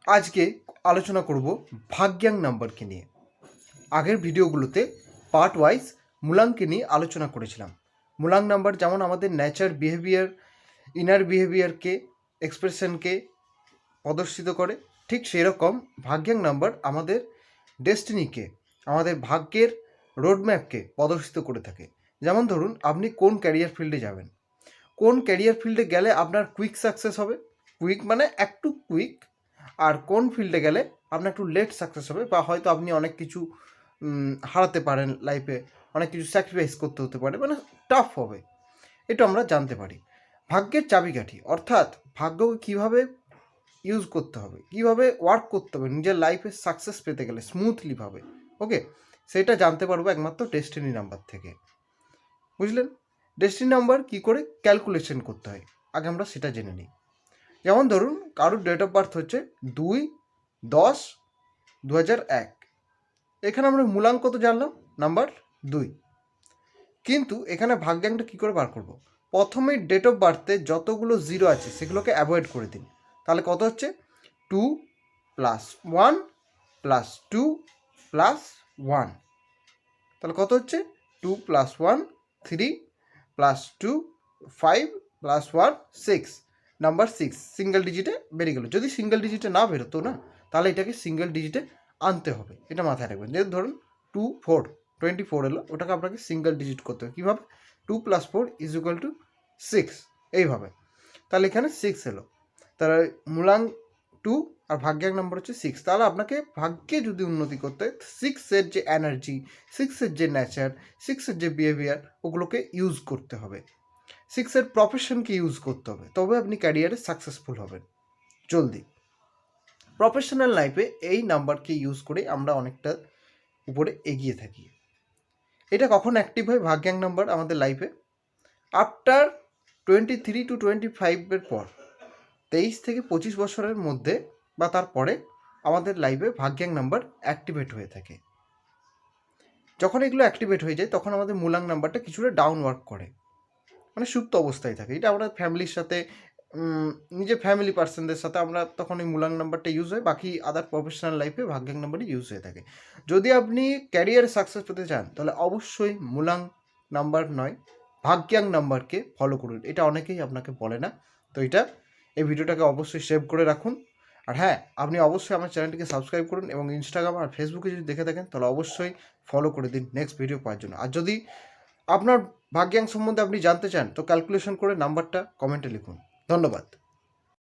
আজকে আলোচনা করব ভাগ্যাং নাম্বারকে নিয়ে। আগের ভিডিওগুলোতে পার্ট ওয়াইজ মূলাঙ্ককে নিয়ে আলোচনা করেছিলাম। মূলাঙ্ক নাম্বার যেমন আমাদের নেচার, বিহেভিয়ার, ইনার বিহেভিয়ারকে, এক্সপ্রেশনকে প্রদর্শিত করে, ঠিক সেরকম ভাগ্যাং নাম্বার আমাদের ডেস্টিনিকে, আমাদের ভাগ্যের রোডম্যাপকে প্রদর্শিত করে থাকে। যেমন ধরুন, আপনি কোন ক্যারিয়ার ফিল্ডে যাবেন, কোন ক্যারিয়ার ফিল্ডে গেলে আপনার কুইক সাকসেস হবে, কুইক মানে একটু কুইক, আর কোন ফিল্ডে গেলে আপনার একটু লেট সাকসেস হবে, বা হয়তো আপনি অনেক কিছু হারাতে পারেন লাইফে, অনেক কিছু স্যাক্রিফাইস করতে হতে পারে, মানে টাফ হবে। এটা আমরা জানতে পারি। ভাগ্যের চাবিকাঠি অর্থাৎ ভাগ্যকে কীভাবে ইউজ করতে হবে, কীভাবে ওয়ার্ক করতে হবে নিজের লাইফে সাকসেস পেতে গেলে স্মুথলিভাবে, ওকে, সেটা জানতে পারবো একমাত্র ডেস্টিনি নাম্বার থেকে। বুঝলেন? ডেস্টিনি নাম্বার কী করে ক্যালকুলেশন করতে হয় আগে আমরা সেটা জেনে নিই। যেমন ধরুন, কারোর ডেট অফ বার্থ হচ্ছে 2/10/2001। এখানে আমরা মূলাঙ্ক কত জানলাম? নাম্বার 2। কিন্তু এখানে ভাগ্যাংটা কী করে বার করব? প্রথমেই ডেট অফ বার্থে যতগুলো জিরো আছে সেগুলোকে অ্যাভয়েড করে দিন। তাহলে কত হচ্ছে? 2 + 1 + 2 + 1। তাহলে কত হচ্ছে? 2 + 1 3 + 2 5 + 1 6। নাম্বার 6 সিঙ্গেল ডিজিটে বেরিয়ে গেল। যদি সিঙ্গেল ডিজিটে না বেরোতো না, তাহলে এটাকে সিঙ্গেল ডিজিটে আনতে হবে, এটা মাথায় রাখবেন। যেহেতু ধরুন 2 4 24 এলো, ওটাকে আপনাকে সিঙ্গেল ডিজিট করতে হবে। কীভাবে? 2 + 4 = 6, এইভাবে। তাহলে এখানে 6 এলো, তাহলে মূলাঙ্ক 2 আর ভাগ্যাঙ্ক নাম্বার হচ্ছে 6। তাহলে আপনাকে ভাগ্যে যদি উন্নতি করতে হয়, 6-এর যে এনার্জি, 6-এর যে নেচার, 6-এর যে বিহেভিয়ার, ওগুলোকে ইউজ করতে হবে। 6-এর প্রফেশনকে ইউজ করতে হবে, তবে আপনি ক্যারিয়ারে সাকসেসফুল হবেন জলদি। প্রফেশনাল লাইফে এই নাম্বারকে ইউজ করে আমরা অনেকটা উপরে এগিয়ে থাকি। এটা কখন অ্যাক্টিভ হয় ভাগ্যাঙ্ক নাম্বার আমাদের লাইফে? আফটার 23 to 25-এর পর, 23 থেকে 25 বছরের মধ্যে বা তারপরে আমাদের লাইফে ভাগ্যাঙ্ক নাম্বার অ্যাক্টিভেট হয়ে থাকে। যখন এগুলো অ্যাক্টিভেট হয়ে যায়, তখন আমাদের মূলাঙ্ক নাম্বারটা কিছুটা ডাউন ওয়ার্ক করে, মানে সুপ্ত অবস্থায় থাকে। এটা আমরা ফ্যামিলির সাথে, নিজের ফ্যামিলি পার্সনদের সাথে আমরা তখন এই মূলাঙ্ক নাম্বারটা ইউজ হয়। বাকি আদার প্রফেশনাল লাইফে ভাগ্যাঙ্ক নাম্বারই ইউজ হয়ে থাকে। যদি আপনি ক্যারিয়ার সাকসেস পেতে চান, তাহলে অবশ্যই মূলাঙ্ক নাম্বার নয়, ভাগ্যাঙ্ক নাম্বারকে ফলো করুন। এটা অনেকেই আপনাকে বলে না, তো এই ভিডিওটাকে অবশ্যই সেভ করে রাখুন। আর হ্যাঁ, আপনি অবশ্যই আমার চ্যানেলটিকে সাবস্ক্রাইব করুন, এবং ইনস্টাগ্রাম আর ফেসবুকে যদি দেখে থাকেন, তাহলে অবশ্যই ফলো করে দিন নেক্সট ভিডিও পাওয়ার জন্য। আর যদি আপনার ভাগ্যাঙ্ক সম্বন্ধে আপনি জানতে চান, তো ক্যালকুলেশন করে নাম্বারটা কমেন্টে লিখুন। ধন্যবাদ।